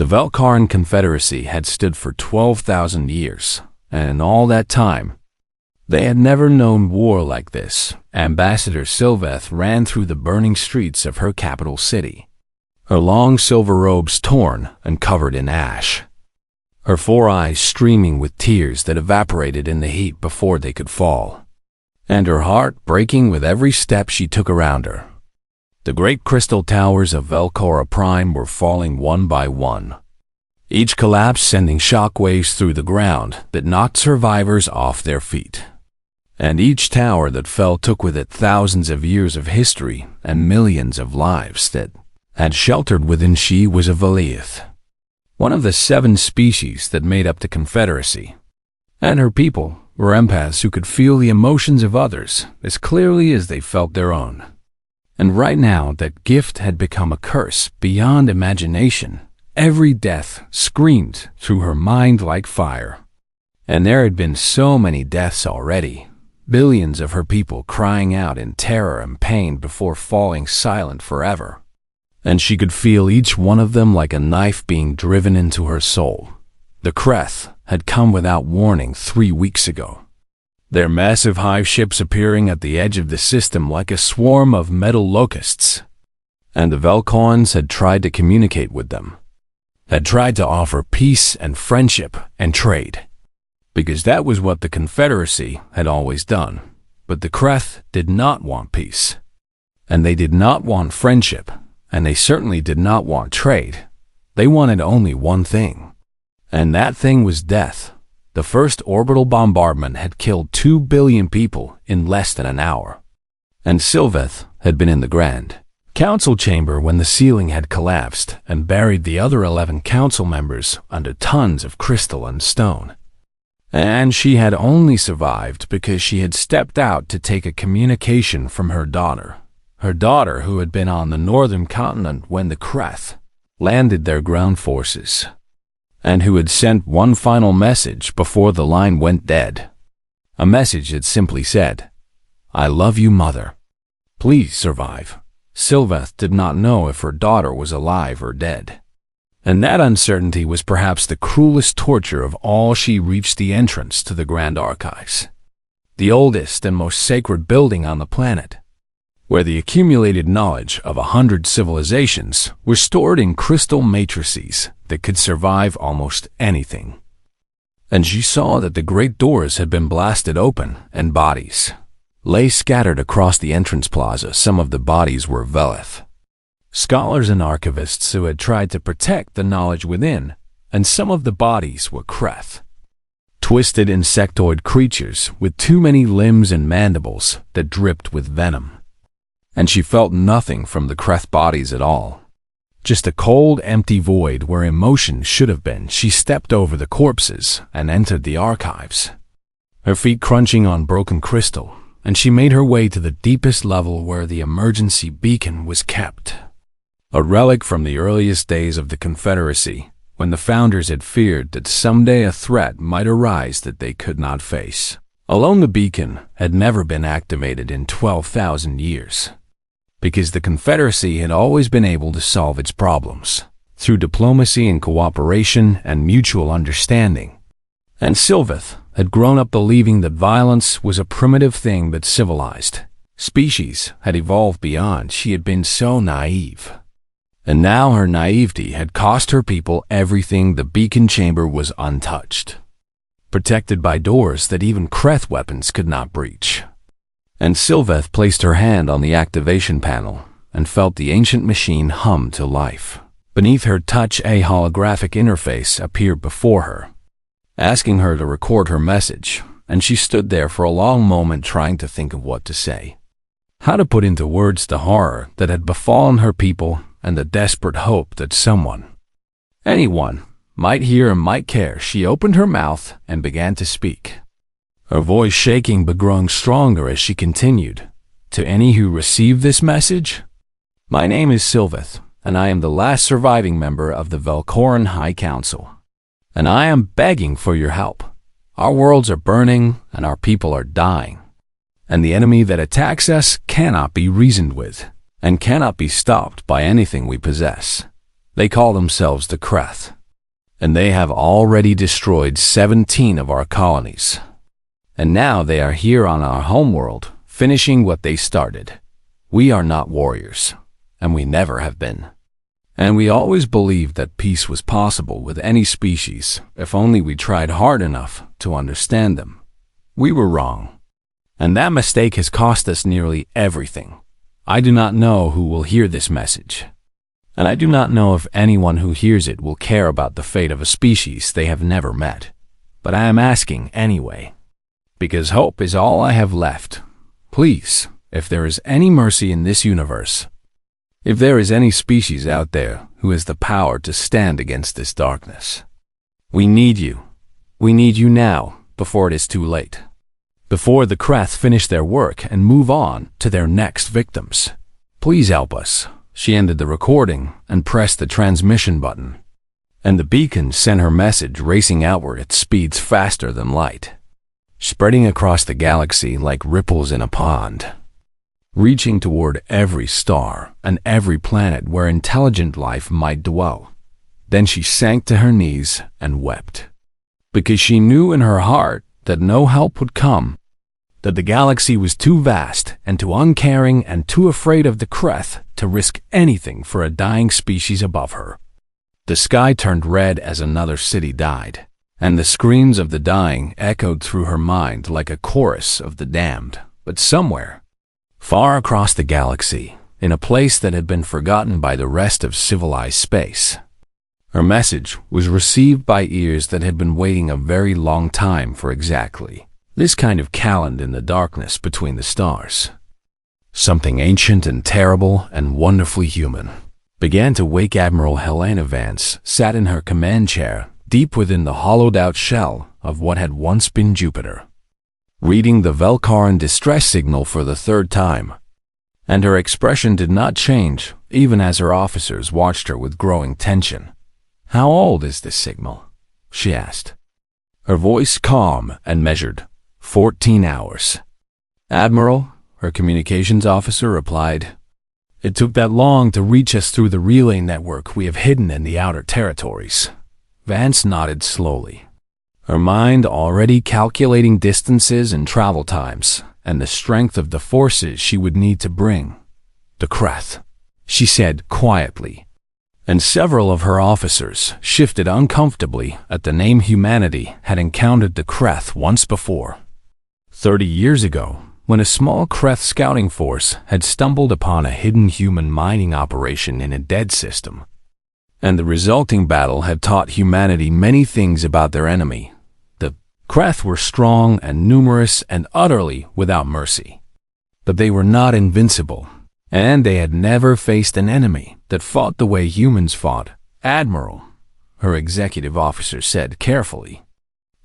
The Velkaran Confederacy had stood for 12,000 years, and in all that time, they had never known war like this. Ambassador Sylveth ran through the burning streets of her capital city, her long silver robes torn and covered in ash, her 4 eyes streaming with tears that evaporated in the heat before they could fall, and her heart breaking with every step she took around her. The great crystal towers of Velkora Prime were falling one by one, each collapse sending shockwaves through the ground that knocked survivors off their feet. And each tower that fell took with it thousands of years of history and millions of lives that had sheltered within. She was a Valiath, one of the 7 species that made up the Confederacy, and her people were empaths who could feel the emotions of others as clearly as they felt their own. And right now, that gift had become a curse beyond imagination. Every death screamed through her mind like fire. And there had been so many deaths already, billions of her people crying out in terror and pain before falling silent forever. And she could feel each one of them like a knife being driven into her soul. The Kreth had come without warning 3 weeks ago, their massive hive ships appearing at the edge of the system like a swarm of metal locusts. And the Velkons had tried to communicate with them, had tried to offer peace and friendship and trade, because that was what the Confederacy had always done. But the Kreth did not want peace, and they did not want friendship, and they certainly did not want trade. They wanted only one thing, and that thing was death. The first orbital bombardment had killed 2 billion people in less than an hour, and Sylveth had been in the Grand Council chamber when the ceiling had collapsed and buried the other 11 council members under tons of crystal and stone. And she had only survived because she had stepped out to take a communication from her daughter who had been on the northern continent when the Kreth landed their ground forces, and who had sent one final message before the line went dead. A message that simply said, "I love you, Mother. Please survive." Sylveth did not know if her daughter was alive or dead, and that uncertainty was perhaps the cruelest torture of all. She reached the entrance to the Grand Archives, the oldest and most sacred building on the planet, where the accumulated knowledge of 100 civilizations were stored in crystal matrices that could survive almost anything. And she saw that the great doors had been blasted open, and bodies lay scattered across the entrance plaza. Some of the bodies were Veleth, scholars and archivists who had tried to protect the knowledge within, and some of the bodies were Kreth, twisted insectoid creatures with too many limbs and mandibles that dripped with venom. And she felt nothing from the Kreth bodies at all, just a cold, empty void where emotion should have been. She stepped over the corpses and entered the archives, her feet crunching on broken crystal, and she made her way to the deepest level where the emergency beacon was kept, a relic from the earliest days of the Confederacy, when the founders had feared that someday a threat might arise that they could not face. Alone, the beacon had never been activated in 12,000 years, because the Confederacy had always been able to solve its problems through diplomacy and cooperation and mutual understanding. And Sylveth had grown up believing that violence was a primitive thing that civilized species had evolved beyond. She had been so naive, and now her naivety had cost her people everything. The beacon chamber was untouched, protected by doors that even Kreth weapons could not breach. And Sylveth placed her hand on the activation panel and felt the ancient machine hum to life. Beneath her touch, a holographic interface appeared before her, asking her to record her message, and she stood there for a long moment trying to think of what to say, how to put into words the horror that had befallen her people and the desperate hope that someone, anyone, might hear and might care. She opened her mouth and began to speak, her voice shaking but growing stronger as she continued. "To any who receive this message, my name is Sylveth, and I am the last surviving member of the Velkoran High Council, and I am begging for your help. Our worlds are burning and our people are dying, and the enemy that attacks us cannot be reasoned with and cannot be stopped by anything we possess. They call themselves the Kreth, and they have already destroyed 17 of our colonies. And now they are here on our homeworld, finishing what they started. We are not warriors, and we never have been. And we always believed that peace was possible with any species if only we tried hard enough to understand them. We were wrong. And that mistake has cost us nearly everything. I do not know who will hear this message. And I do not know if anyone who hears it will care about the fate of a species they have never met. But I am asking anyway. Because hope is all I have left. Please, if there is any mercy in this universe, if there is any species out there who has the power to stand against this darkness, we need you. We need you now, before it is too late. Before the Kreth finish their work and move on to their next victims. Please help us. She ended the recording and pressed the transmission button. And the beacon sent her message racing outward at speeds faster than light, spreading across the galaxy like ripples in a pond, reaching toward every star and every planet where intelligent life might dwell. Then she sank to her knees and wept, because she knew in her heart that no help would come, that the galaxy was too vast and too uncaring and too afraid of the Kreth to risk anything for a dying species above her. The sky turned red as another city died, and the screams of the dying echoed through her mind like a chorus of the damned. But somewhere, far across the galaxy, in a place that had been forgotten by the rest of civilized space, her message was received by ears that had been waiting a very long time for exactly this kind of calend in the darkness between the stars. Something ancient and terrible and wonderfully human began to wake. Admiral Helena Vance sat in her command chair deep within the hollowed-out shell of what had once been Jupiter, reading the Velkaran distress signal for the third time. And her expression did not change, even as her officers watched her with growing tension. "How old is this signal?" she asked, her voice calm and measured. 14 hours. "Admiral," her communications officer replied, "it took that long to reach us through the relay network we have hidden in the outer territories." Vance nodded slowly, her mind already calculating distances and travel times and the strength of the forces she would need to bring the Kreth, she said quietly. And several of her officers shifted uncomfortably at the name. Humanity had encountered the Kreth once before. 30 years ago, when a small Kreth scouting force had stumbled upon a hidden human mining operation in a dead system. And the resulting battle had taught humanity many things about their enemy. The Kreth were strong and numerous and utterly without mercy. But they were not invincible, and they had never faced an enemy that fought the way humans fought. "Admiral," her executive officer said carefully,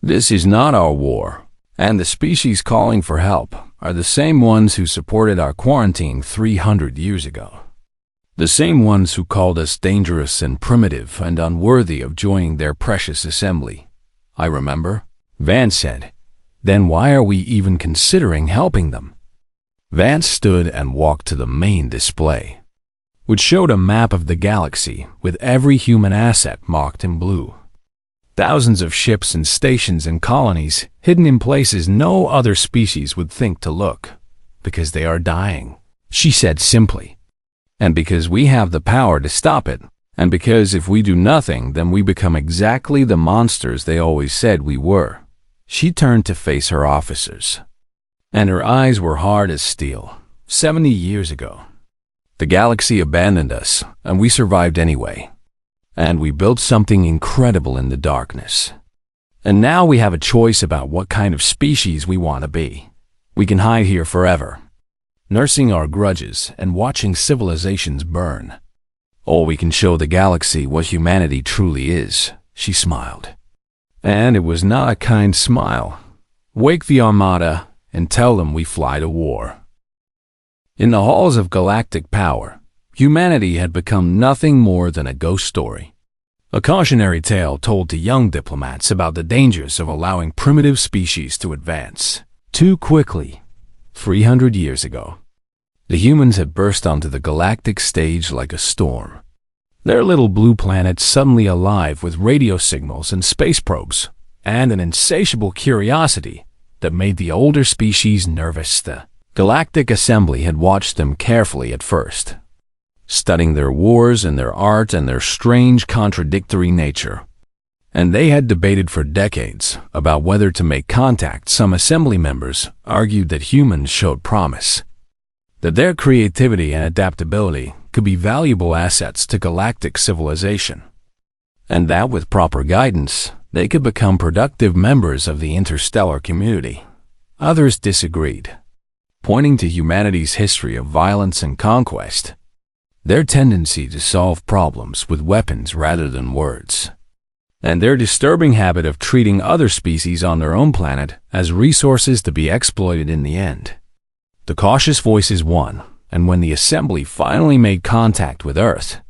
"this is not our war, and the species calling for help are the same ones who supported our quarantine 300 years ago. The same ones who called us dangerous and primitive and unworthy of joining their precious assembly." "I remember," Vance said. "Then why are we even considering helping them?" Vance stood and walked to the main display, which showed a map of the galaxy with every human asset marked in blue. Thousands of ships and stations and colonies hidden in places no other species would think to look, because they are dying, she said simply. And because we have the power to stop it, and because if we do nothing then we become exactly the monsters they always said we were. She turned to face her officers, and her eyes were hard as steel. 70 years ago, the galaxy abandoned us, and we survived anyway. And we built something incredible in the darkness. And now we have a choice about what kind of species we want to be. We can hide here forever, nursing our grudges and watching civilizations burn. Or we can show the galaxy what humanity truly is, she smiled. And it was not a kind smile. "Wake the Armada and tell them we fly to war." In the halls of galactic power, humanity had become nothing more than a ghost story. A cautionary tale told to young diplomats about the dangers of allowing primitive species to advance too quickly. 300 years ago, the humans had burst onto the galactic stage like a storm. Their little blue planet suddenly alive with radio signals and space probes, and an insatiable curiosity that made the older species nervous. The Galactic Assembly had watched them carefully at first, studying their wars and their art and their strange contradictory nature. And they had debated for decades about whether to make contact. Some assembly members argued that humans showed promise, that their creativity and adaptability could be valuable assets to galactic civilization, and that with proper guidance, they could become productive members of the interstellar community. Others disagreed, pointing to humanity's history of violence and conquest, their tendency to solve problems with weapons rather than words, and their disturbing habit of treating other species on their own planet as resources to be exploited in the end. The cautious voices won, and when the assembly finally made contact with Earth,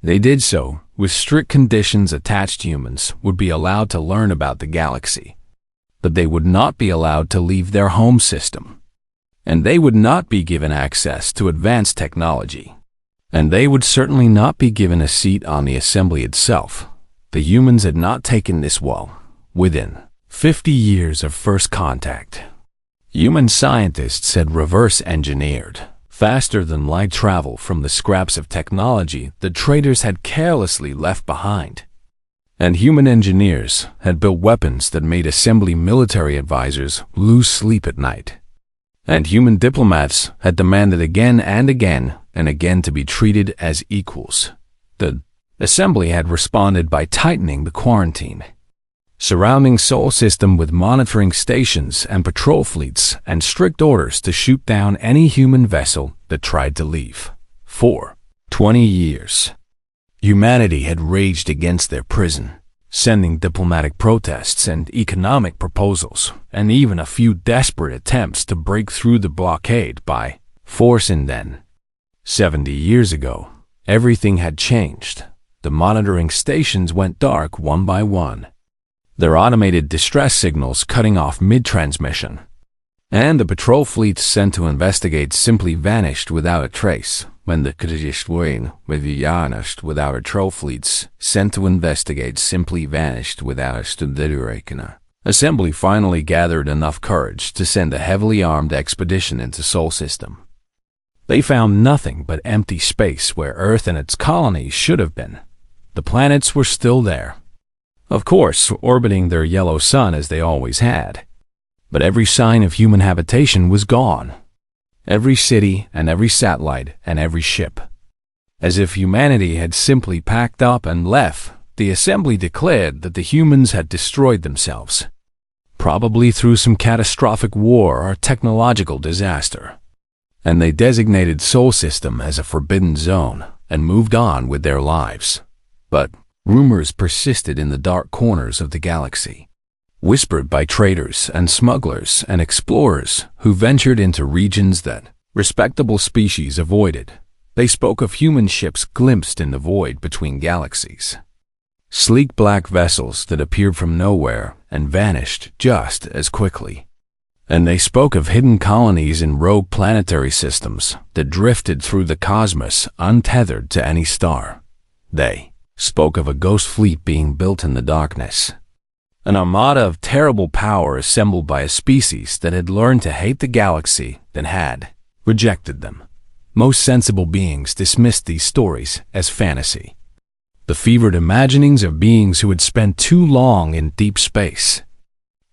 they did so with strict conditions attached. Humans would be allowed to learn about the galaxy, but they would not be allowed to leave their home system, and they would not be given access to advanced technology, and they would certainly not be given a seat on the assembly itself. The humans had not taken this well. Within 50 years of first contact, human scientists had reverse engineered faster than light travel from the scraps of technology the traders had carelessly left behind. And human engineers had built weapons that made assembly military advisors lose sleep at night. And human diplomats had demanded again and again and again to be treated as equals. The assembly had responded by tightening the quarantine surrounding Sol system with monitoring stations and patrol fleets and strict orders to shoot down any human vessel that tried to leave. For 20 years, humanity had raged against their prison, sending diplomatic protests and economic proposals, and even a few desperate attempts to break through the blockade by force. And then, 70 years ago, everything had changed. The monitoring stations went dark one by one, their automated distress signals cutting off mid-transmission, and the patrol fleets sent to investigate simply vanished without a trace. When the without a patrol fleets sent to investigate simply vanished without a studirekana. Assembly finally gathered enough courage to send a heavily armed expedition into Sol system. They found nothing but empty space where Earth and its colonies should have been. The planets were still there, of course, orbiting their yellow sun as they always had. But every sign of human habitation was gone. Every city and every satellite and every ship. As if humanity had simply packed up and left, the assembly declared that the humans had destroyed themselves, probably through some catastrophic war or technological disaster. And they designated Sol system as a forbidden zone and moved on with their lives. But rumors persisted in the dark corners of the galaxy, whispered by traders and smugglers and explorers who ventured into regions that respectable species avoided. They spoke of human ships glimpsed in the void between galaxies, sleek black vessels that appeared from nowhere and vanished just as quickly. And they spoke of hidden colonies in rogue planetary systems that drifted through the cosmos untethered to any star. They spoke of a ghost fleet being built in the darkness, an armada of terrible power assembled by a species that had learned to hate the galaxy that had rejected them. Most sensible beings dismissed these stories as fantasy, the fevered imaginings of beings who had spent too long in deep space.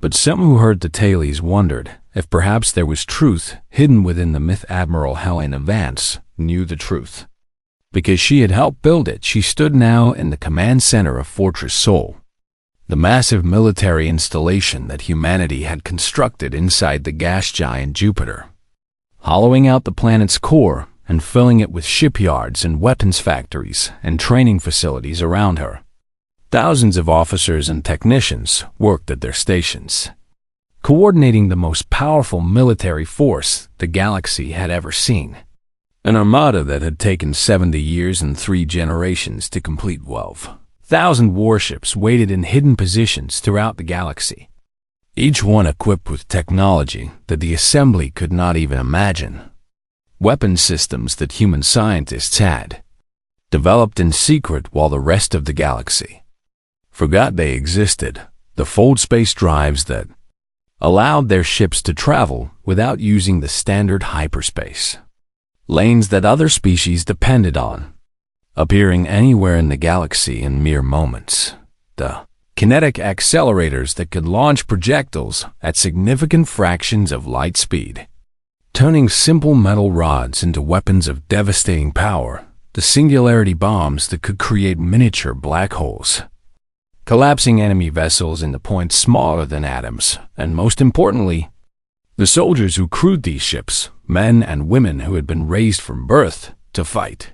But some who heard the tales wondered if perhaps there was truth hidden within the myth. Admiral Helena Vance knew the truth. Because she had helped build it, she stood now in the command center of Fortress Sol, the massive military installation that humanity had constructed inside the gas giant Jupiter, hollowing out the planet's core and filling it with shipyards and weapons factories and training facilities around her. Thousands of officers and technicians worked at their stations, coordinating the most powerful military force the galaxy had ever seen. An armada that had taken 70 years and 3 generations to complete. 12,000 warships waited in hidden positions throughout the galaxy, each one equipped with technology that the assembly could not even imagine. Weapon systems that human scientists had developed in secret while the rest of the galaxy forgot they existed. The fold space drives that allowed their ships to travel without using the standard hyperspace lanes that other species depended on, appearing anywhere in the galaxy in mere moments. The kinetic accelerators that could launch projectiles at significant fractions of light speed, turning simple metal rods into weapons of devastating power. The singularity bombs that could create miniature black holes, collapsing enemy vessels into points smaller than atoms, and most importantly, the soldiers who crewed these ships, men and women who had been raised from birth to fight,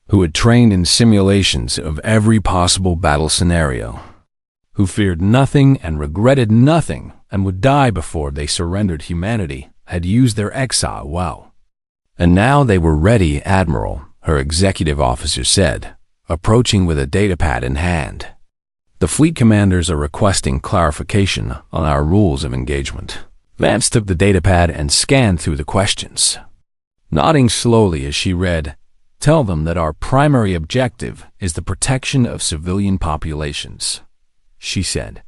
who had trained in simulations of every possible battle scenario, who feared nothing and regretted nothing and would die before they surrendered humanity, had used their exile well. And now they were ready, Admiral, her executive officer said, approaching with a datapad in hand. The fleet commanders are requesting clarification on our rules of engagement. Vance took the datapad and scanned through the questions, nodding slowly as she read, "Tell them that our primary objective is the protection of civilian populations," she said.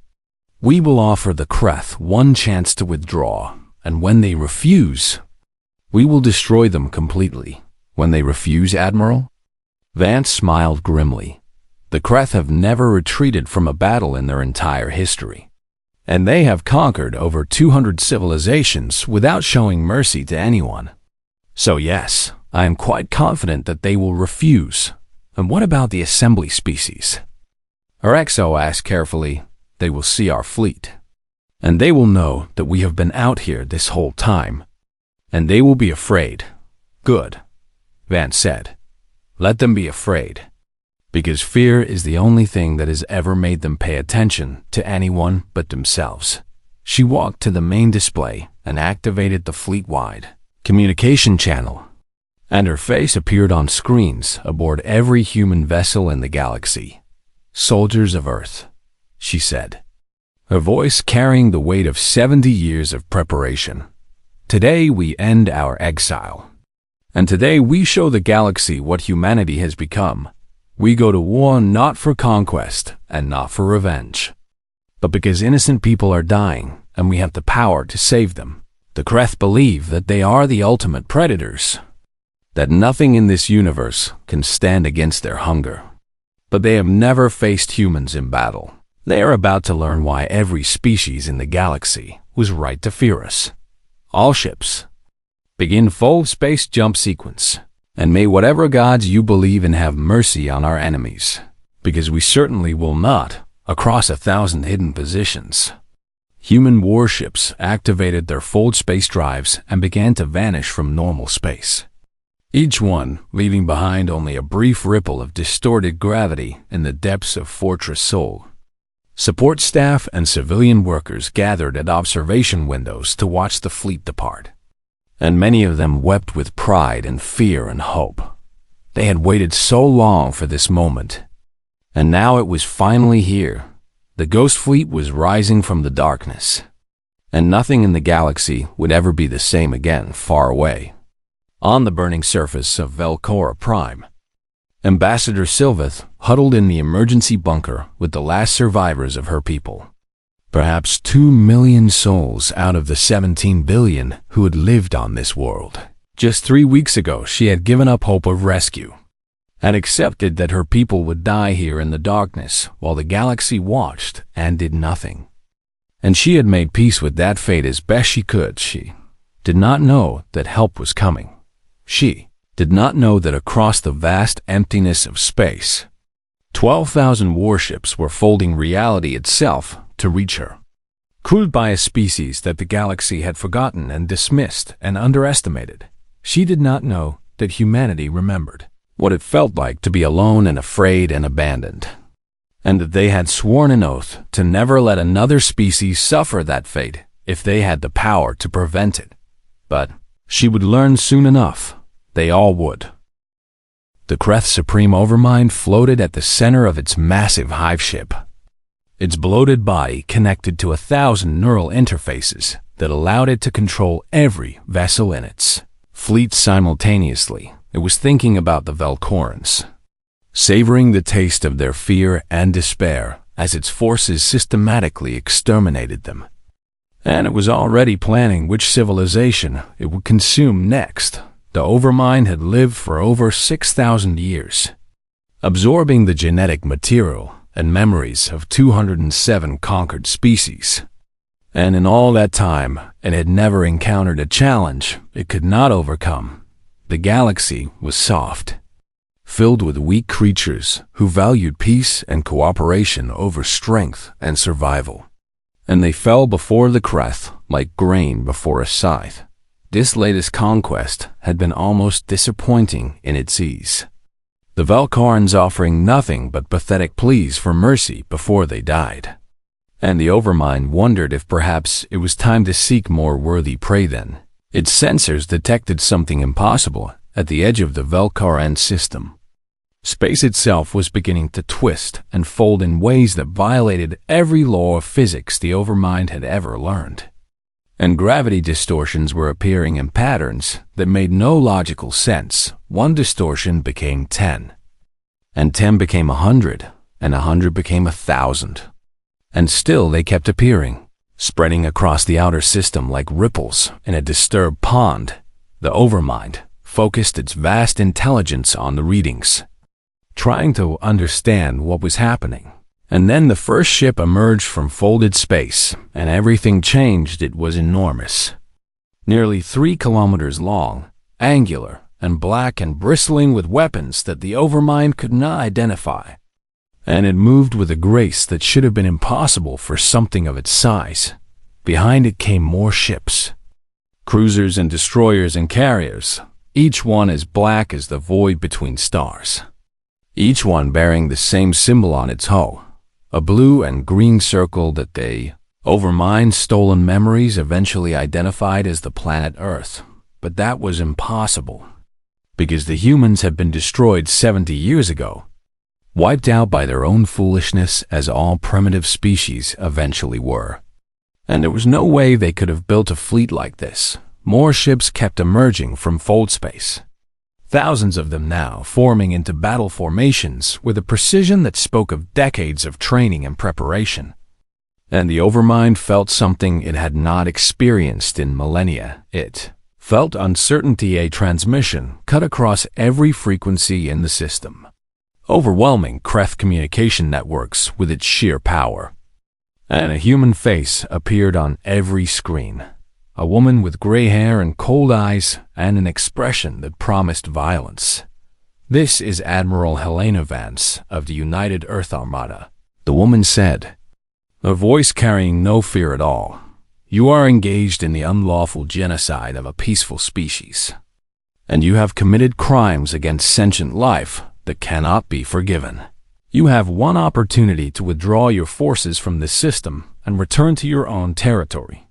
"We will offer the Kreth one chance to withdraw, and when they refuse, we will destroy them completely." "When they refuse, Admiral?" Vance smiled grimly. "The Kreth have never retreated from a battle in their entire history, and they have conquered over 200 civilizations without showing mercy to anyone. So yes, I am quite confident that they will refuse." "And what about the assembly species?" Her XO asked carefully. "They will see our fleet, and they will know that we have been out here this whole time, and they will be afraid." "Good," Vance said. "Let them be afraid, because fear is the only thing that has ever made them pay attention to anyone but themselves." She walked to the main display and activated the fleet-wide communication channel, and her face appeared on screens aboard every human vessel in the galaxy. "Soldiers of Earth," she said, her voice carrying the weight of 70 years of preparation. "Today we end our exile. And today we show the galaxy what humanity has become. We go to war not for conquest and not for revenge, but because innocent people are dying and we have the power to save them. The Kreth believe that they are the ultimate predators, that nothing in this universe can stand against their hunger. But they have never faced humans in battle. They are about to learn why every species in the galaxy was right to fear us. All ships, begin full space jump sequence, and may whatever gods you believe in have mercy on our enemies, because we certainly will not, across 1,000 hidden positions." Human warships activated their fold space drives and began to vanish from normal space, each one leaving behind only a brief ripple of distorted gravity in the depths of Fortress Sol. Support staff and civilian workers gathered at observation windows to watch the fleet depart, and many of them wept with pride and fear and hope. They had waited so long for this moment, and now it was finally here. The Ghost Fleet was rising from the darkness, and nothing in the galaxy would ever be the same again far away. On the burning surface of Velcora Prime, Ambassador Sylveth huddled in the emergency bunker with the last survivors of her people. Perhaps 2 million souls out of the 17 billion who had lived on this world. Just 3 weeks ago, she had given up hope of rescue and accepted that her people would die here in the darkness while the galaxy watched and did nothing. And she had made peace with that fate as best she could. She did not know that help was coming. She did not know that across the vast emptiness of space, 12,000 warships were folding reality itself to reach her, crewed by a species that the galaxy had forgotten and dismissed and underestimated. She did not know that humanity remembered what it felt like to be alone and afraid and abandoned, and that they had sworn an oath to never let another species suffer that fate if they had the power to prevent it. But she would learn soon enough. They all would. The Kreth Supreme Overmind floated at the center of its massive hive ship, its bloated body connected to 1,000 neural interfaces that allowed it to control every vessel in its fleet simultaneously. It was thinking about the Velcorans, savoring the taste of their fear and despair as its forces systematically exterminated them. And it was already planning which civilization it would consume next. The Overmind had lived for over 6,000 years, absorbing the genetic material and memories of 207 conquered species. And in all that time, it had never encountered a challenge it could not overcome. The galaxy was soft, filled with weak creatures who valued peace and cooperation over strength and survival. And they fell before the Kreth like grain before a scythe. This latest conquest had been almost disappointing in its ease, the Velkarns offering nothing but pathetic pleas for mercy before they died. And the Overmind wondered if perhaps it was time to seek more worthy prey then. Its sensors detected something impossible at the edge of the Velkarn system. Space itself was beginning to twist and fold in ways that violated every law of physics the Overmind had ever learned. And gravity distortions were appearing in patterns that made no logical sense. One distortion became 10, and 10 became 100, and 100 became 1,000. And still they kept appearing, spreading across the outer system like ripples in a disturbed pond. The Overmind focused its vast intelligence on the readings, trying to understand what was happening. And then the first ship emerged from folded space, and everything changed. It was enormous, nearly 3 kilometers long, angular, and black and bristling with weapons that the Overmind could not identify. And it moved with a grace that should have been impossible for something of its size. Behind it came more ships, cruisers and destroyers and carriers, each one as black as the void between stars, each one bearing the same symbol on its hull, a blue and green circle that they, Overmind's stolen memories, eventually identified as the planet Earth. But that was impossible, because the humans had been destroyed 70 years ago, wiped out by their own foolishness as all primitive species eventually were. And there was no way they could have built a fleet like this. More ships kept emerging from fold space, thousands of them now forming into battle formations with a precision that spoke of decades of training and preparation. And the Overmind felt something it had not experienced in millennia. It felt uncertainty, a transmission cut across every frequency in the system, overwhelming Kreth communication networks with its sheer power. And a human face appeared on every screen, a woman with gray hair and cold eyes and an expression that promised violence. "This is Admiral Helena Vance of the United Earth Armada," the woman said, her voice carrying no fear at all. "You are engaged in the unlawful genocide of a peaceful species, and you have committed crimes against sentient life that cannot be forgiven. You have one opportunity to withdraw your forces from this system and return to your own territory.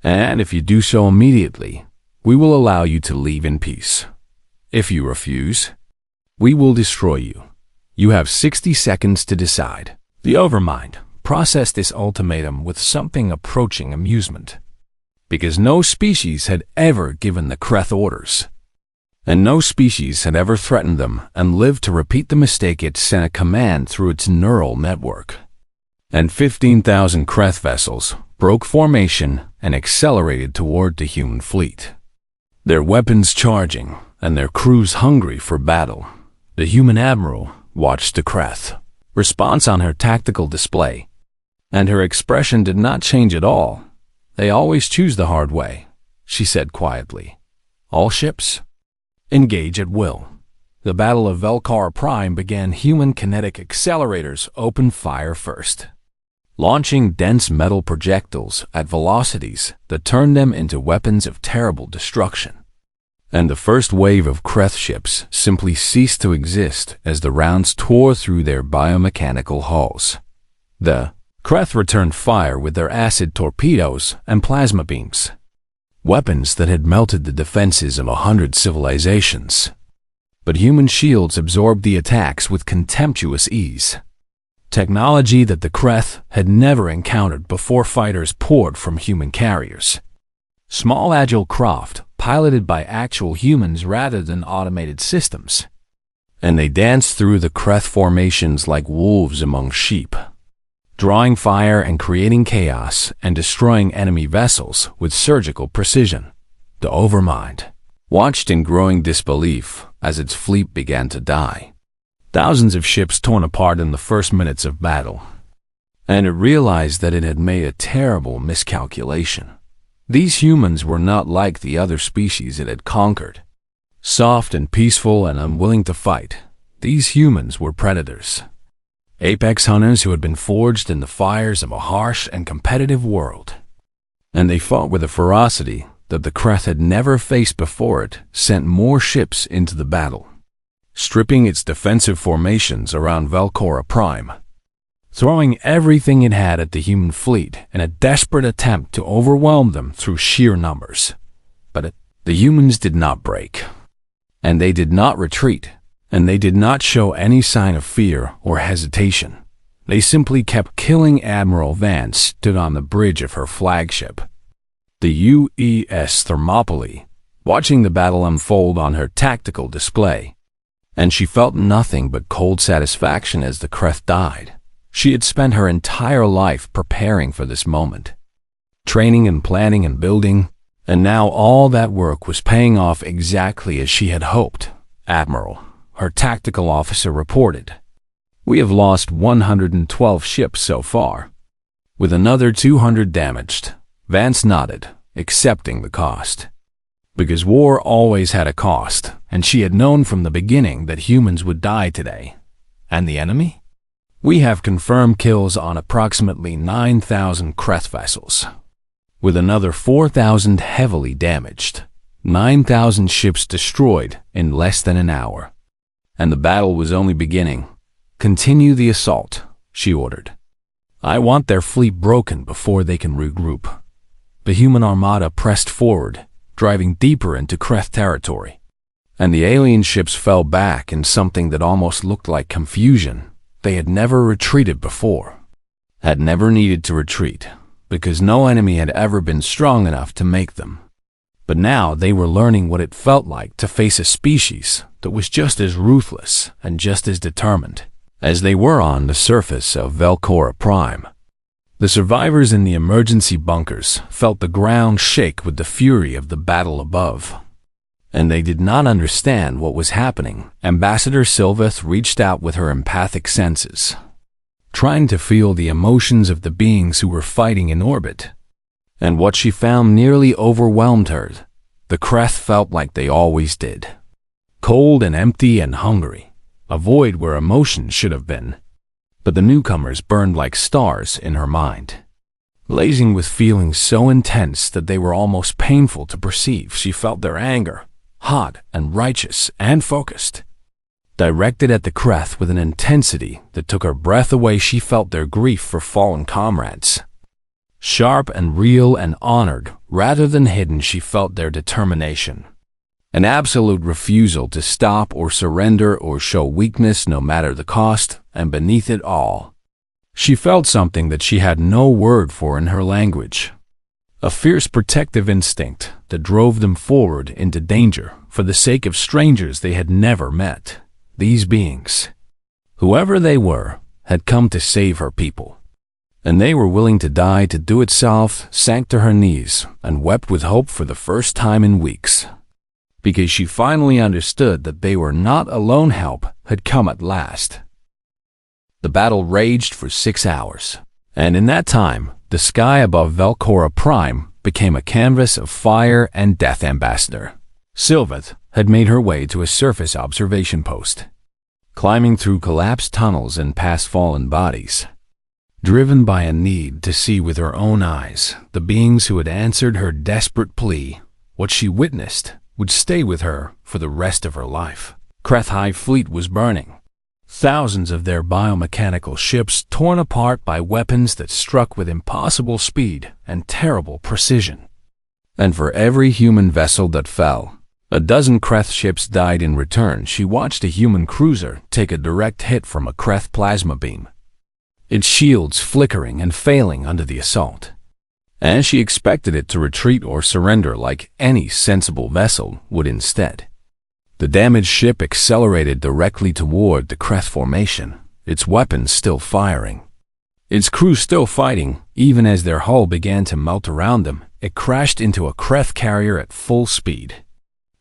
And if you do so immediately, we will allow you to leave in peace. If you refuse, we will destroy you. You have 60 seconds to decide." The Overmind processed this ultimatum with something approaching amusement, because no species had ever given the Kreth orders, and no species had ever threatened them and lived to repeat the mistake. It sent a command through its neural network, and 15,000 Kreth vessels broke formation and accelerated toward the human fleet, their weapons charging and their crews hungry for battle. The human admiral watched the Kreth response on her tactical display, and her expression did not change at all. "They always choose the hard way," she said quietly. "All ships, engage at will." The Battle of Velkar Prime began. Human kinetic accelerators opened fire first, launching dense metal projectiles at velocities that turned them into weapons of terrible destruction. And the first wave of Kreth ships simply ceased to exist as the rounds tore through their biomechanical hulls. The Kreth returned fire with their acid torpedoes and plasma beams, weapons that had melted the defenses of 100 civilizations. But human shields absorbed the attacks with contemptuous ease, technology that the Kreth had never encountered before. Fighters poured from human carriers, small agile craft piloted by actual humans rather than automated systems. and they danced through the Kreth formations like wolves among sheep, drawing fire and creating chaos and destroying enemy vessels with surgical precision. The Overmind watched in growing disbelief as its fleet began to die. Thousands of ships torn apart in the first minutes of battle, and it realized that it had made a terrible miscalculation. These humans were not like the other species it had conquered. Soft and peaceful and unwilling to fight, these humans were predators. Apex hunters who had been forged in the fires of a harsh and competitive world. And they fought with a ferocity that the Kreth had never faced before. It sent more ships into the battle, stripping its defensive formations around Velcora Prime, throwing everything it had at the human fleet in a desperate attempt to overwhelm them through sheer numbers. But the humans did not break, and they did not retreat, and they did not show any sign of fear or hesitation. They simply kept killing. Admiral Vance stood on the bridge of her flagship, the UES Thermopylae, watching the battle unfold on her tactical display, and she felt nothing but cold satisfaction as the Kreth died. She had spent her entire life preparing for this moment, training and planning and building, and now all that work was paying off exactly as she had hoped. Admiral, her tactical officer, reported, "We have lost 112 ships so far, with another 200 damaged." Vance nodded, accepting the cost. Because war always had a cost, and she had known from the beginning that humans would die today. And the enemy? "We have confirmed kills on approximately 9,000 Kreth vessels, with another 4,000 heavily damaged, 9,000 ships destroyed in less than an hour. And the battle was only beginning. Continue the assault," she ordered. "I want their fleet broken before they can regroup." The human armada pressed forward, driving deeper into Kreth territory, and the alien ships fell back in something that almost looked like confusion. They had never retreated before, had never needed to retreat, because no enemy had ever been strong enough to make them. But now they were learning what it felt like to face a species that was just as ruthless and just as determined as they were on the surface of Velcora Prime. The survivors in the emergency bunkers felt the ground shake with the fury of the battle above, and they did not understand what was happening. Ambassador Sylveth reached out with her empathic senses, trying to feel the emotions of the beings who were fighting in orbit, and what she found nearly overwhelmed her. The Kreth felt like they always did, cold and empty and hungry, a void where emotion should have been. But the newcomers burned like stars in her mind, blazing with feelings so intense that they were almost painful to perceive. She felt their anger, hot and righteous and focused, directed at the Kreth with an intensity that took her breath away. She felt their grief for fallen comrades, sharp and real and honored rather than hidden. She felt their determination, an absolute refusal to stop or surrender or show weakness no matter the cost, and beneath it all, she felt something that she had no word for in her language, a fierce protective instinct that drove them forward into danger for the sake of strangers they had never met. These beings, whoever they were, had come to save her people, and they were willing to die to do it. Sylph sank to her knees and wept with hope for the first time in weeks, because she finally understood that they were not alone. Help had come at last. The battle raged for 6 hours, and in that time, the sky above Velcora Prime became a canvas of fire and death. Ambassador Sylveth had made her way to a surface observation post, climbing through collapsed tunnels and past fallen bodies, driven by a need to see with her own eyes the beings who had answered her desperate plea. What she witnessed would stay with her for the rest of her life. Kreth High Fleet was burning, thousands of their biomechanical ships torn apart by weapons that struck with impossible speed and terrible precision. And for every human vessel that fell, a dozen Kreth ships died in return. She watched a human cruiser take a direct hit from a Kreth plasma beam, its shields flickering and failing under the assault, and she expected it to retreat or surrender like any sensible vessel would. Instead, The damaged ship accelerated directly toward the Kreth formation, its weapons still firing. Its crew still fighting, even as their hull began to melt around them. It crashed into a Kreth carrier at full speed.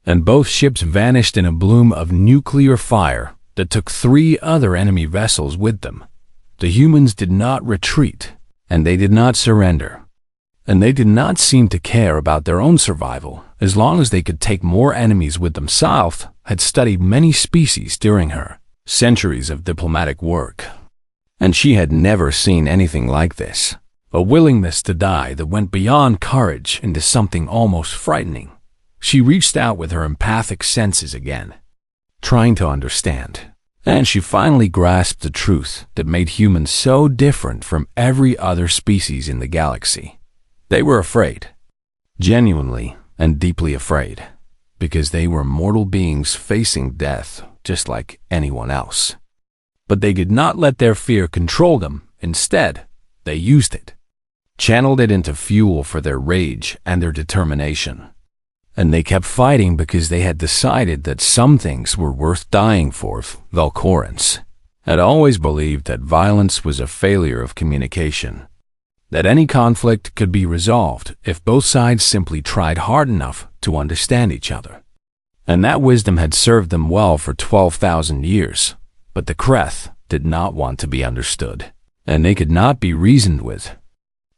And both ships vanished in a bloom of nuclear fire that took 3 other enemy vessels with them. The humans did not retreat, and they did not surrender. And they did not seem to care about their own survival, as long as they could take more enemies with them. South had studied many species during her centuries of diplomatic work, and she had never seen anything like this. A willingness to die that went beyond courage into something almost frightening. She reached out with her empathic senses again, trying to understand. And she finally grasped the truth that made humans so different from every other species in the galaxy. They were afraid, genuinely and deeply afraid, because they were mortal beings facing death just like anyone else. But they did not let their fear control them. Instead, they used it, channeled it into fuel for their rage and their determination. And they kept fighting because they had decided that some things were worth dying for. Valkorans had always believed that violence was a failure of communication, that any conflict could be resolved if both sides simply tried hard enough to understand each other. And that wisdom had served them well for 12,000 years. But the Kreth did not want to be understood, and they could not be reasoned with.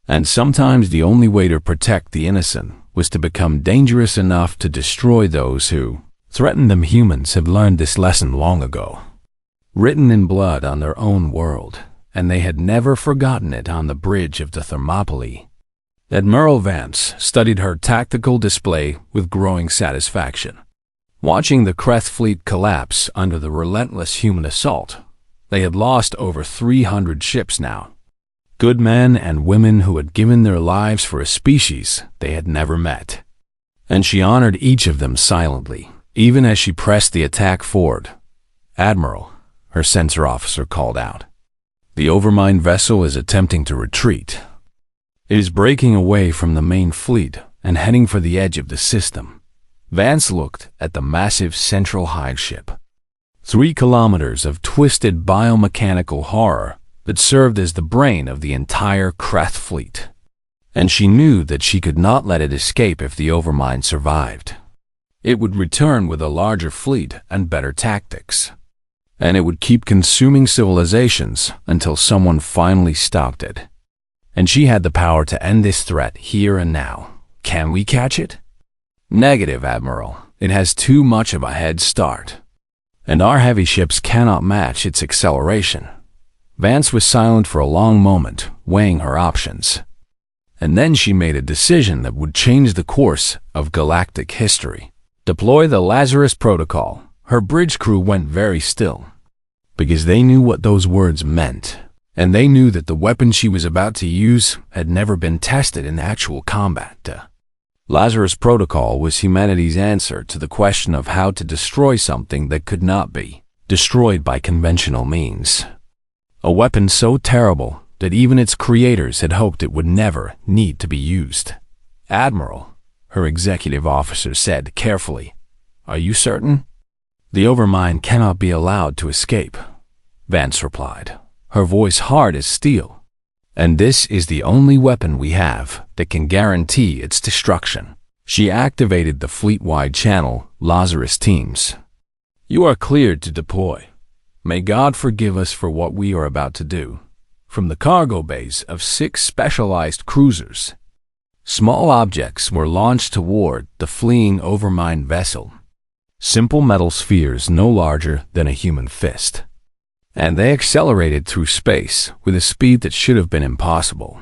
And sometimes the only way to protect the innocent was to become dangerous enough to destroy those who threatened them. Humans have learned this lesson long ago, written in blood on their own world, and they had never forgotten it on the bridge of the Thermopylae. Admiral Vance studied her tactical display with growing satisfaction. Watching the Kreth fleet collapse under the relentless human assault, they had lost over 300 ships now. Good men and women who had given their lives for a species they had never met. And she honored each of them silently, even as she pressed the attack forward. "Admiral," her sensor officer called out. "The Overmind vessel is attempting to retreat. It is breaking away from the main fleet and heading for the edge of the system." Vance looked at the massive central hide ship. 3 kilometers of twisted biomechanical horror that served as the brain of the entire Kreth fleet. And she knew that she could not let it escape if the Overmind survived. It would return with a larger fleet and better tactics. And it would keep consuming civilizations until someone finally stopped it. And she had the power to end this threat here and now. "Can we catch it?" "Negative, Admiral. It has too much of a head start. And our heavy ships cannot match its acceleration." Vance was silent for a long moment, weighing her options. And then she made a decision that would change the course of galactic history. Deploy the Lazarus Protocol. Her bridge crew went very still, because they knew what those words meant. And they knew that the weapon she was about to use had never been tested in actual combat. Lazarus Protocol was humanity's answer to the question of how to destroy something that could not be destroyed by conventional means. A weapon so terrible that even its creators had hoped it would never need to be used. "Admiral," her executive officer said carefully, "are you certain?" "The Overmind cannot be allowed to escape," Vance replied, her voice hard as steel. "And this is the only weapon we have that can guarantee its destruction." She activated the fleet-wide channel, Lazarus teams. "You are cleared to deploy. May God forgive us for what we are about to do." From the cargo bays of 6 specialized cruisers, small objects were launched toward the fleeing Overmind vessel. Simple metal spheres no larger than a human fist. And they accelerated through space with a speed that should have been impossible.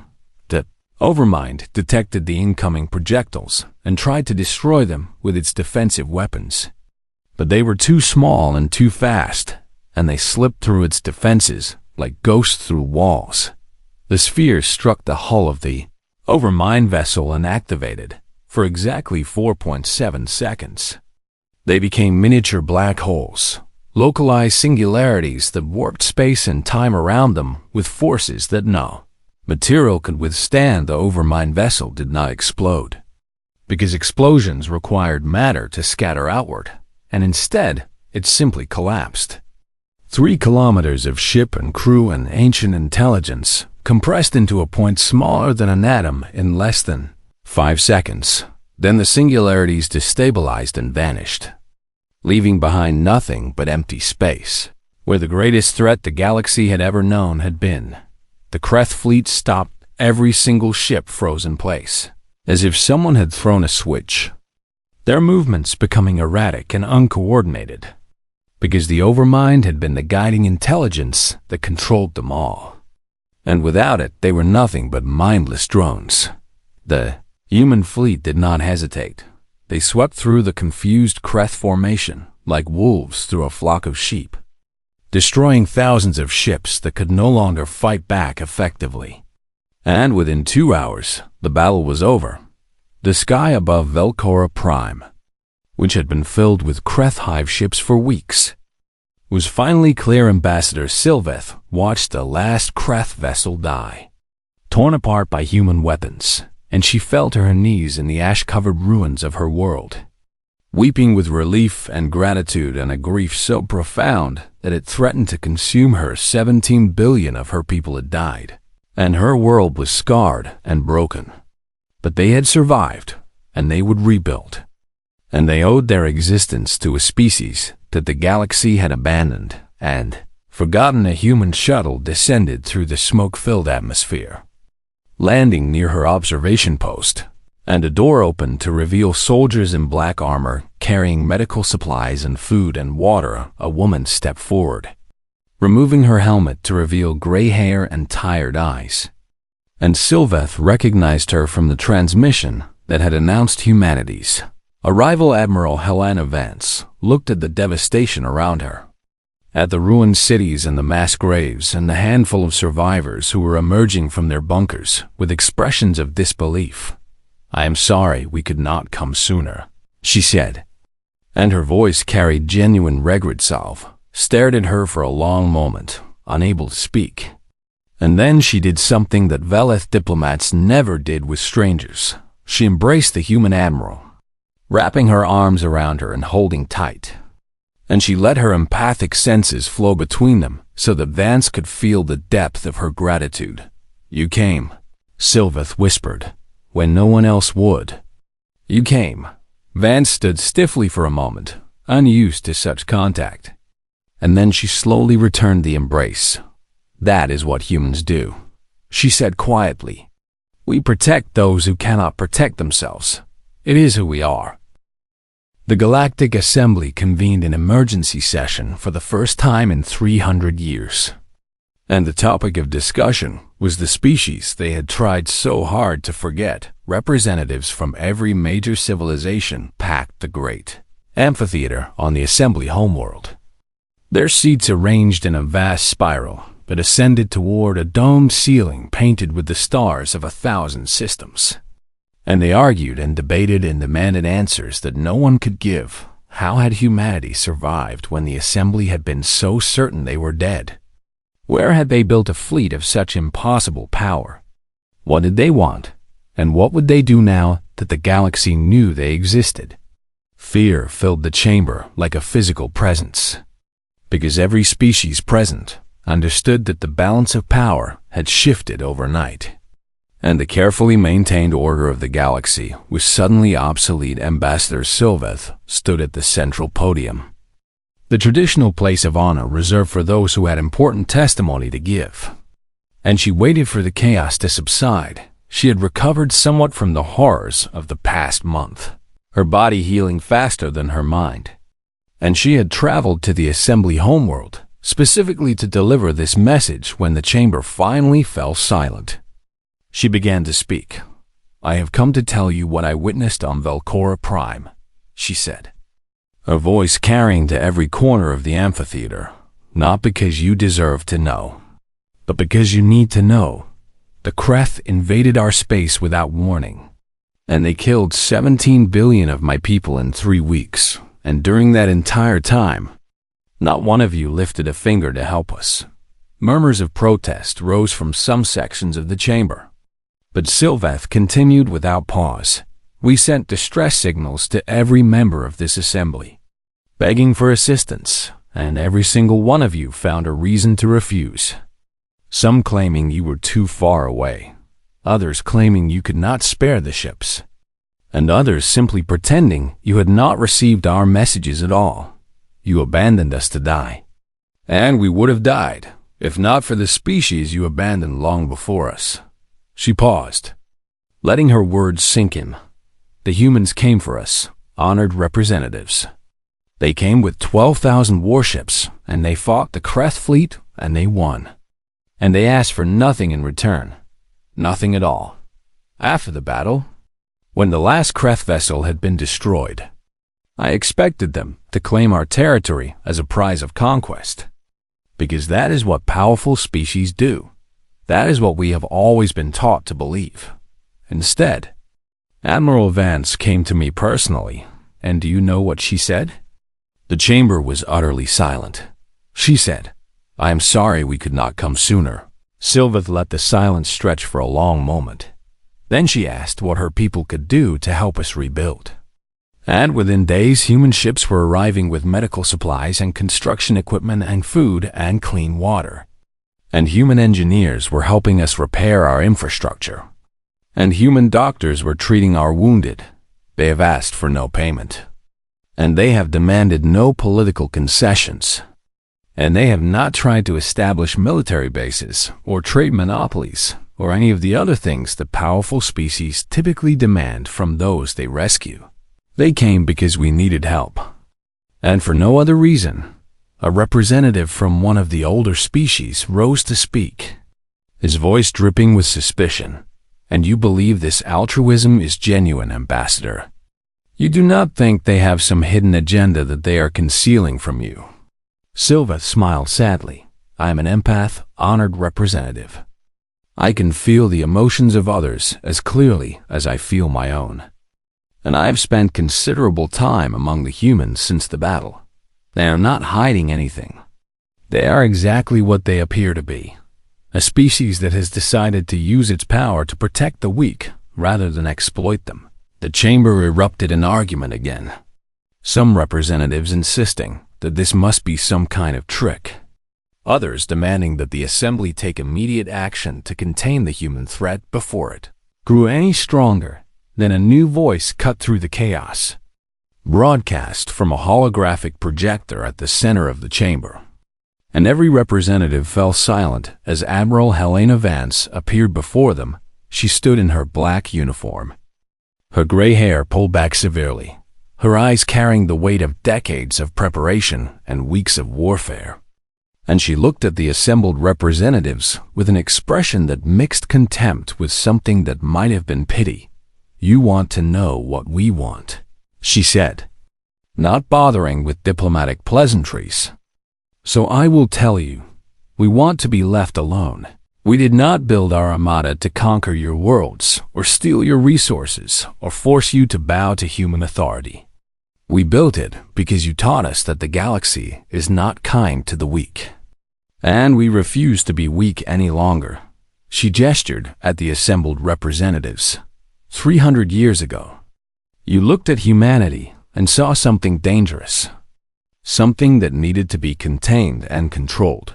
The Overmind detected the incoming projectiles and tried to destroy them with its defensive weapons. But they were too small and too fast, and they slipped through its defenses like ghosts through walls. The spheres struck the hull of the Overmind vessel and activated for exactly 4.7 seconds. They became miniature black holes, localized singularities that warped space and time around them with forces that no material could withstand. The Overmind vessel did not explode, because explosions required matter to scatter outward, and instead, it simply collapsed. 3 kilometers of ship and crew and ancient intelligence compressed into a point smaller than an atom in less than 5 seconds. Then the singularities destabilized and vanished, leaving behind nothing but empty space. Where the greatest threat the galaxy had ever known had been, the Kreth fleet stopped. Every single ship froze in place, as if someone had thrown a switch, their movements becoming erratic and uncoordinated, because the Overmind had been the guiding intelligence that controlled them all. And without it, they were nothing but mindless drones. The human fleet did not hesitate. They swept through the confused Kreth formation like wolves through a flock of sheep, destroying thousands of ships that could no longer fight back effectively. And within 2 hours, the battle was over. The sky above Velcora Prime, which had been filled with Kreth hive ships for weeks, was finally clear. Ambassador Sylveth watched the last Kreth vessel die, torn apart by human weapons, and she fell to her knees in the ash-covered ruins of her world, weeping with relief and gratitude and a grief so profound that it threatened to consume her. 17 billion of her people had died, and her world was scarred and broken. But they had survived, and they would rebuild. And they owed their existence to a species that the galaxy had abandoned and forgotten. A human shuttle descended through the smoke-filled atmosphere, landing near her observation post, and a door opened to reveal soldiers in black armor carrying medical supplies and food and water. A woman stepped forward, removing her helmet to reveal gray hair and tired eyes. And Sylveth recognized her from the transmission that had announced humanity's arrival. Admiral Helena Vance looked at the devastation around her, at the ruined cities and the mass graves and the handful of survivors who were emerging from their bunkers with expressions of disbelief. "I am sorry we could not come sooner," she said, and her voice carried genuine regret. Salve stared at her for a long moment, unable to speak. And then she did something that Veleth diplomats never did with strangers. She embraced the human admiral, wrapping her arms around her and holding tight. And she let her empathic senses flow between them so that Vance could feel the depth of her gratitude. "You came," Sylveth whispered, when no one else would. "You came." Vance stood stiffly for a moment, unused to such contact. And then she slowly returned the embrace. "That is what humans do," she said quietly. "We protect those who cannot protect themselves. It is who we are." The Galactic Assembly convened an emergency session for the first time in 300 years. And the topic of discussion was the species they had tried so hard to forget. Representatives from every major civilization packed the great amphitheater on the Assembly homeworld. Their seats arranged in a vast spiral, but ascended toward a domed ceiling painted with the stars of 1,000 systems. And they argued and debated and demanded answers that no one could give. How had humanity survived when the Assembly had been so certain they were dead? Where had they built a fleet of such impossible power? What did they want? And what would they do now that the galaxy knew they existed? Fear filled the chamber like a physical presence, because every species present understood that the balance of power had shifted overnight, and the carefully maintained order of the galaxy was suddenly obsolete. Ambassador Sylveth stood at the central podium, the traditional place of honor reserved for those who had important testimony to give. And she waited for the chaos to subside. She had recovered somewhat from the horrors of the past month, her body healing faster than her mind. And she had traveled to the Assembly homeworld, specifically to deliver this message. When the chamber finally fell silent, she began to speak. "I have come to tell you what I witnessed on Velcora Prime," she said, her voice carrying to every corner of the amphitheater. "Not because you deserve to know, but because you need to know. The Kreth invaded our space without warning, and they killed 17 billion of my people in 3 weeks. And during that entire time, not one of you lifted a finger to help us." Murmurs of protest rose from some sections of the chamber. But Sylveth continued without pause. "We sent distress signals to every member of this assembly. begging for assistance, and every single one of you found a reason to refuse. Some claiming you were too far away, others claiming you could not spare the ships, and others simply pretending you had not received our messages at all. You abandoned us to die. And we would have died, if not for the species you abandoned long before us. She paused, letting her words sink in. The humans came for us, honored representatives. They came with 12,000 warships, and they fought the Kreth fleet, and they won. And they asked for nothing in return. Nothing at all. After the battle, when the last Kreth vessel had been destroyed, I expected them to claim our territory as a prize of conquest. Because that is what powerful species do. That is what we have always been taught to believe. Instead, Admiral Vance came to me personally, and do you know what she said? The chamber was utterly silent. She said, "I am sorry we could not come sooner." Sylveth let the silence stretch for a long moment. Then she asked what her people could do to help us rebuild. And within days, human ships were arriving with medical supplies and construction equipment and food and clean water. And human engineers were helping us repair our infrastructure. And human doctors were treating our wounded. They have asked for no payment. And they have demanded no political concessions. And they have not tried to establish military bases or trade monopolies or any of the other things that powerful species typically demand from those they rescue. They came because we needed help. And for no other reason, a representative from one of the older species rose to speak, his voice dripping with suspicion. And you believe this altruism is genuine, Ambassador. You do not think they have some hidden agenda that they are concealing from you. Sylveth smiled sadly. I am an empath, honored representative. I can feel the emotions of others as clearly as I feel my own. And I have spent considerable time among the humans since the battle. They are not hiding anything. They are exactly what they appear to be. A species that has decided to use its power to protect the weak rather than exploit them. The chamber erupted in argument again. Some representatives insisting that this must be some kind of trick. Others demanding that the assembly take immediate action to contain the human threat before it grew any stronger. Then a new voice cut through the chaos, broadcast from a holographic projector at the center of the chamber. And every representative fell silent as Admiral Helena Vance appeared before them. She stood in her black uniform, her gray hair pulled back severely, her eyes carrying the weight of decades of preparation and weeks of warfare. And she looked at the assembled representatives with an expression that mixed contempt with something that might have been pity. You want to know what we want, she said, not bothering with diplomatic pleasantries. So I will tell you, we want to be left alone. We did not build our armada to conquer your worlds, or steal your resources, or force you to bow to human authority. We built it because you taught us that the galaxy is not kind to the weak. And we refuse to be weak any longer. She gestured at the assembled representatives. 300 years ago, you looked at humanity and saw something dangerous, something that needed to be contained and controlled.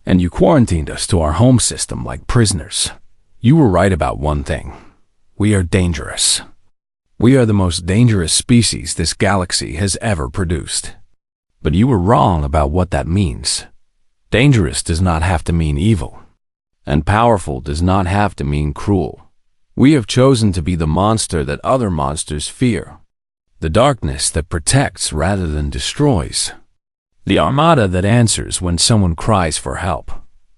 And you quarantined us to our home system like prisoners. You were right about one thing. We are dangerous. We are the most dangerous species this galaxy has ever produced. But you were wrong about what that means. Dangerous does not have to mean evil, and powerful does not have to mean cruel. We have chosen to be the monster that other monsters fear, the darkness that protects rather than destroys, the armada that answers when someone cries for help.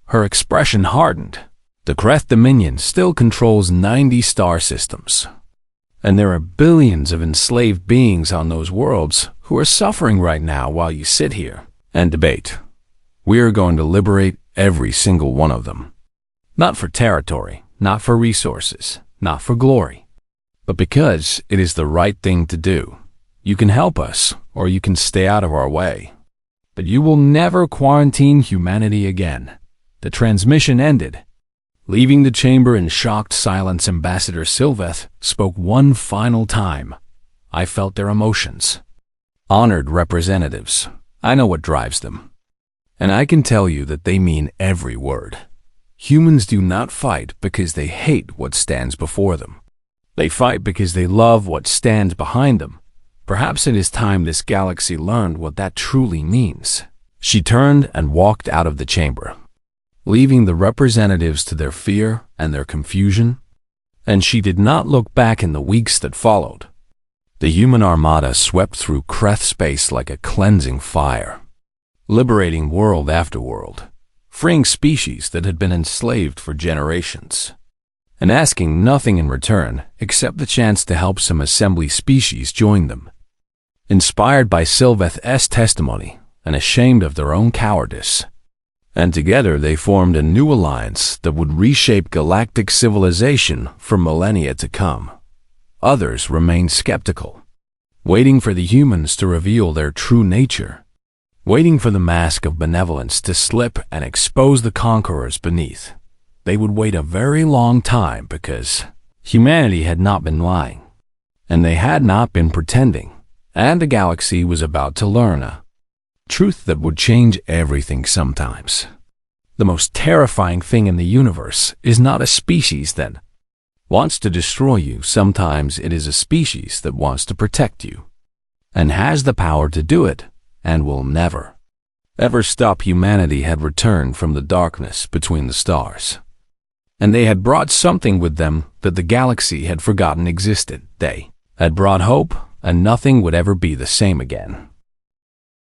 Her expression hardened. The Kreth Dominion still controls 90 star systems, and there are billions of enslaved beings on those worlds who are suffering right now while you sit here and debate. We are going to liberate every single one of them. Not for territory, not for resources, not for glory, but because it is the right thing to do. You can help us, or you can stay out of our way. But you will never quarantine humanity again. The transmission ended. Leaving the chamber in shocked silence, Ambassador Sylveth spoke one final time. I felt their emotions. Honored representatives. I know what drives them. And I can tell you that they mean every word. Humans do not fight because they hate what stands before them. They fight because they love what stands behind them. Perhaps it is time this galaxy learned what that truly means. She turned and walked out of the chamber, leaving the representatives to their fear and their confusion. And she did not look back in the weeks that followed. The human armada swept through Kreth space like a cleansing fire, liberating world after world, freeing species that had been enslaved for generations, and asking nothing in return except the chance to help some assembly species join them. Inspired by Sylveth's testimony and ashamed of their own cowardice, and together they formed a new alliance that would reshape galactic civilization for millennia to come. Others remained skeptical, waiting for the humans to reveal their true nature, waiting for the mask of benevolence to slip and expose the conquerors beneath. They would wait a very long time because humanity had not been lying, and they had not been pretending, and the galaxy was about to learn a truth that would change everything sometimes. The most terrifying thing in the universe is not a species that wants to destroy you. Sometimes it is a species that wants to protect you, and has the power to do it, and will never, ever stop. Humanity had returned from the darkness between the stars, and they had brought something with them that the galaxy had forgotten existed. They had brought hope, and nothing would ever be the same again.